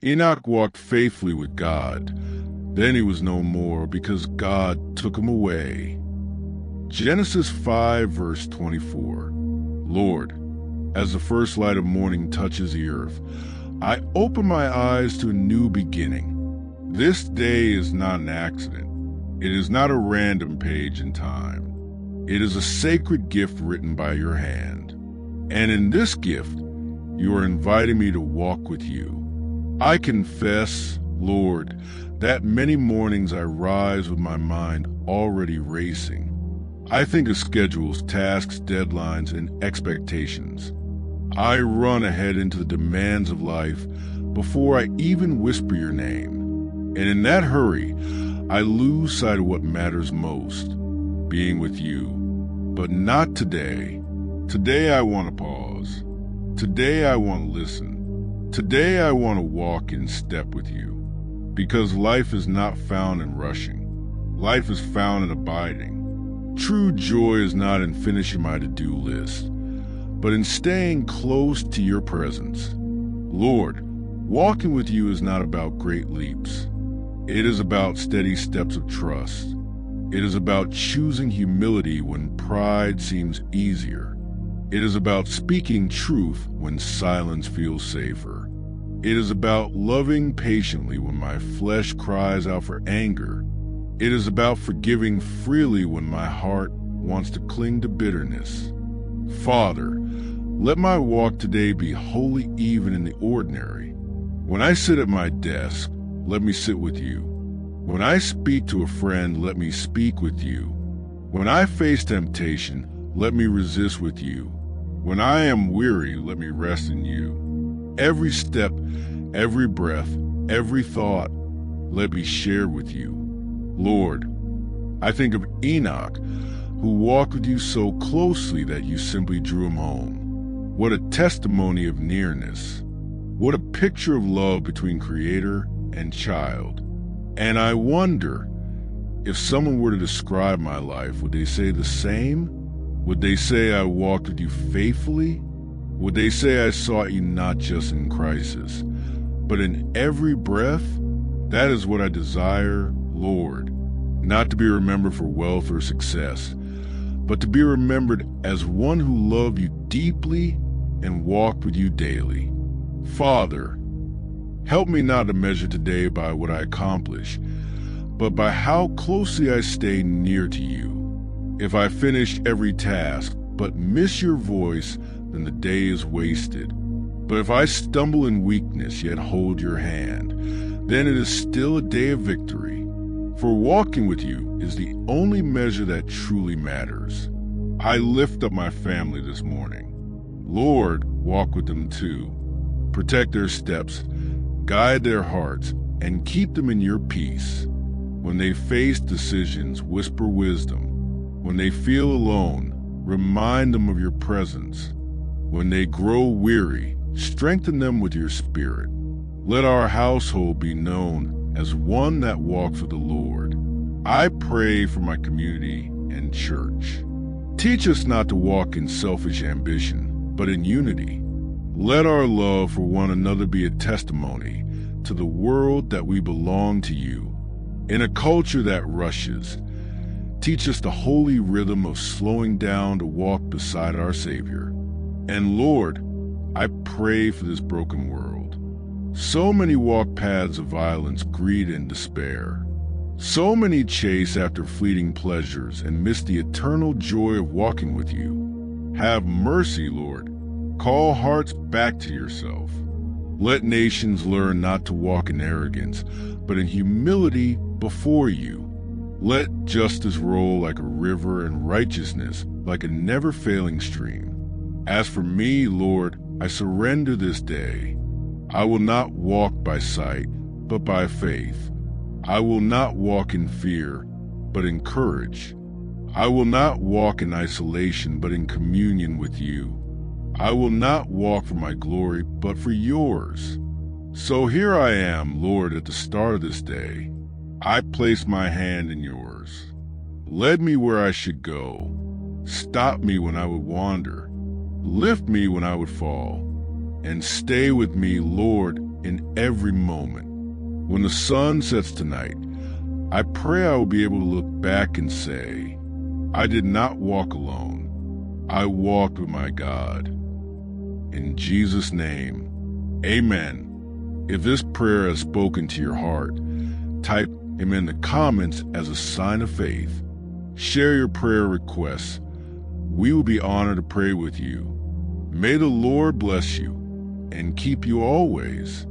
Enoch walked faithfully with God. Then he was no more because God took him away. Genesis 5 verse 24. Lord, as the first light of morning touches the earth, I open my eyes to a new beginning. This day is not an accident. It is not a random page in time. It is a sacred gift written by your hand. And in this gift, you are inviting me to walk with you. I confess, Lord, that many mornings I rise with my mind already racing. I think of schedules, tasks, deadlines, and expectations. I run ahead into the demands of life before I even whisper your name. And in that hurry, I lose sight of what matters most, being with you. But not today. Today I want to pause. Today I want to listen. Today I want to walk in step with you. Because life is not found in rushing. Life is found in abiding. True joy is not in finishing my to-do list, but in staying close to your presence. Lord, walking with you is not about great leaps. It is about steady steps of trust. It is about choosing humility when pride seems easier. It is about speaking truth when silence feels safer. It is about loving patiently when my flesh cries out for anger. It is about forgiving freely when my heart wants to cling to bitterness. Father, let my walk today be holy even in the ordinary. When I sit at my desk, let me sit with you. When I speak to a friend, let me speak with you. When I face temptation, let me resist with you. When I am weary, let me rest in you. Every step, every breath, every thought, let me share with you. Lord, I think of Enoch, who walked with you so closely that you simply drew him home. What a testimony of nearness. What a picture of love between creator and child. And I wonder, if someone were to describe my life, would they say the same? Would they say I walked with you faithfully? Would they say I sought you not just in crisis, but in every breath? That is what I desire, Lord, not to be remembered for wealth or success, but to be remembered as one who loved you deeply and walked with you daily. Father, help me not to measure today by what I accomplish, but by how closely I stay near to you. If I finish every task but miss your voice, then the day is wasted. But if I stumble in weakness yet hold your hand, then it is still a day of victory. For walking with you is the only measure that truly matters. I lift up my family this morning. Lord, walk with them too. Protect their steps, guide their hearts, and keep them in your peace. When they face decisions, whisper wisdom. When they feel alone, remind them of your presence. When they grow weary, strengthen them with your spirit. Let our household be known as one that walks with the Lord. I pray for my community and church. Teach us not to walk in selfish ambition, but in unity. Let our love for one another be a testimony to the world that we belong to you. In a culture that rushes, teach us the holy rhythm of slowing down to walk beside our Savior. And Lord, I pray for this broken world. So many walk paths of violence, greed, and despair. So many chase after fleeting pleasures and miss the eternal joy of walking with you. Have mercy, Lord. Call hearts back to yourself. Let nations learn not to walk in arrogance, but in humility before you. Let justice roll like a river and righteousness like a never-failing stream. As for me, Lord, I surrender this day. I will not walk by sight, but by faith. I will not walk in fear, but in courage. I will not walk in isolation, but in communion with you. I will not walk for my glory, but for yours. So here I am, Lord, at the start of this day. I place my hand in yours. Lead me where I should go. Stop me when I would wander. Lift me when I would fall. And stay with me, Lord, in every moment. When the sun sets tonight, I pray I will be able to look back and say, I did not walk alone. I walked with my God. In Jesus' name, amen. If this prayer has spoken to your heart, type "Amen" in the comments as a sign of faith. Share your prayer requests. We will be honored to pray with you. May the Lord bless you and keep you always.